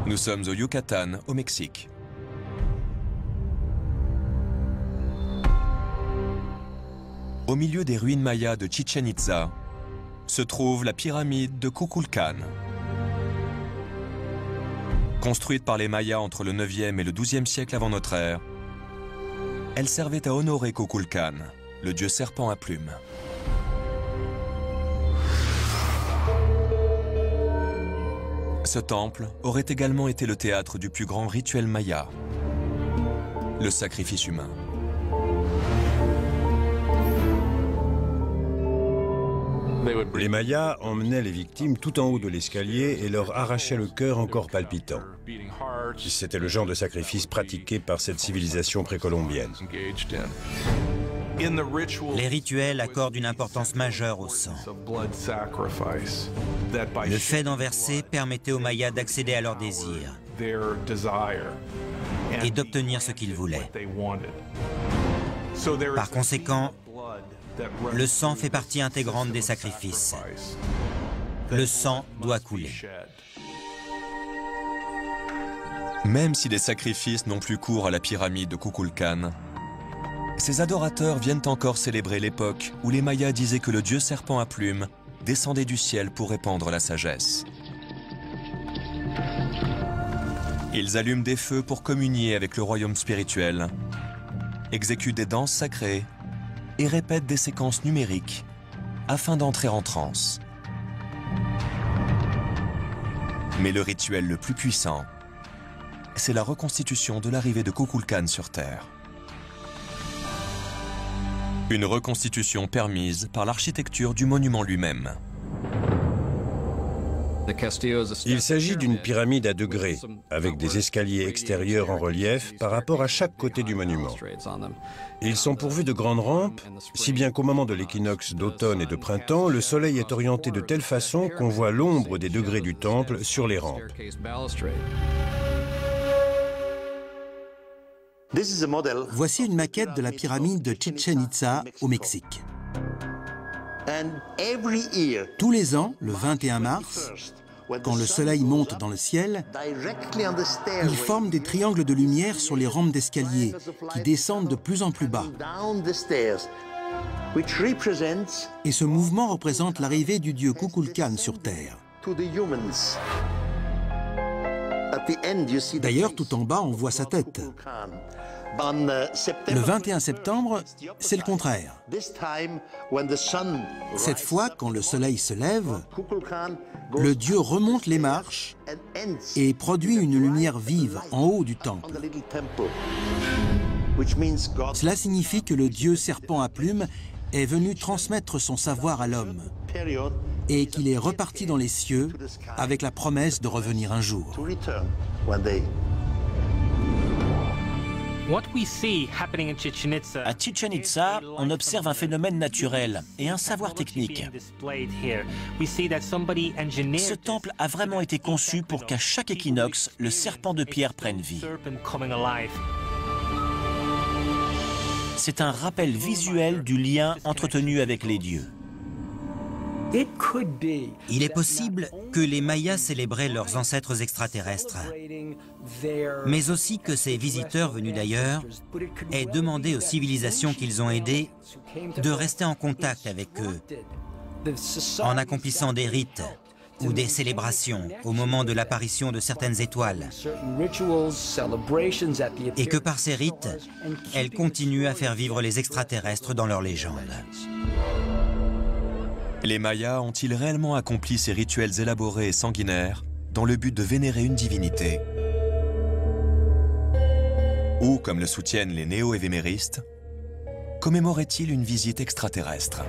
Nous sommes au Yucatan, au Mexique. Au milieu des ruines mayas de Chichén Itzá se trouve la pyramide de Kukulcán. Construite par les Mayas entre le 9e et le 12e siècle avant notre ère, elle servait à honorer Kukulcán, le dieu serpent à plumes. Ce temple aurait également été le théâtre du plus grand rituel maya, le sacrifice humain. Les Mayas emmenaient les victimes tout en haut de l'escalier et leur arrachaient le cœur encore palpitant. C'était le genre de sacrifice pratiqué par cette civilisation précolombienne. Les rituels accordent une importance majeure au sang. Le fait d'en verser permettait aux Mayas d'accéder à leurs désirs et d'obtenir ce qu'ils voulaient. Par conséquent, le sang fait partie intégrante des sacrifices. Le sang doit couler. Même si les sacrifices n'ont plus cours à la pyramide de Kukulcán, ces adorateurs viennent encore célébrer l'époque où les Mayas disaient que le dieu serpent à plumes descendait du ciel pour répandre la sagesse. Ils allument des feux pour communier avec le royaume spirituel, exécutent des danses sacrées et répètent des séquences numériques afin d'entrer en transe. Mais le rituel le plus puissant, c'est la reconstitution de l'arrivée de Kukulcán sur Terre. Une reconstitution permise par l'architecture du monument lui-même. Il s'agit d'une pyramide à degrés, avec des escaliers extérieurs en relief par rapport à chaque côté du monument. Ils sont pourvus de grandes rampes, si bien qu'au moment de l'équinoxe d'automne et de printemps, le soleil est orienté de telle façon qu'on voit l'ombre des degrés du temple sur les rampes. Voici une maquette de la pyramide de Chichén Itzá au Mexique. Tous les ans, le 21 mars, quand le soleil monte dans le ciel, il forme des triangles de lumière sur les rampes d'escalier qui descendent de plus en plus bas. Et ce mouvement représente l'arrivée du dieu Kukulcán sur Terre. D'ailleurs, tout en bas, on voit sa tête. Le 21 septembre, c'est le contraire. Cette fois, quand le soleil se lève, le dieu remonte les marches et produit une lumière vive en haut du temple. Cela signifie que le dieu serpent à plumes est venu transmettre son savoir à l'homme et qu'il est reparti dans les cieux avec la promesse de revenir un jour. À Chichén Itzá, on observe un phénomène naturel et un savoir technique. Ce temple a vraiment été conçu pour qu'à chaque équinoxe, le serpent de pierre prenne vie. C'est un rappel visuel du lien entretenu avec les dieux. Il est possible que les Mayas célébraient leurs ancêtres extraterrestres, mais aussi que ces visiteurs venus d'ailleurs aient demandé aux civilisations qu'ils ont aidées de rester en contact avec eux, en accomplissant des rites ou des célébrations au moment de l'apparition de certaines étoiles, et que par ces rites, elles continuent à faire vivre les extraterrestres dans leurs légendes. Les Mayas ont-ils réellement accompli ces rituels élaborés et sanguinaires dans le but de vénérer une divinité? Ou, comme le soutiennent les néo-évéméristes, commémoraient-ils une visite extraterrestre?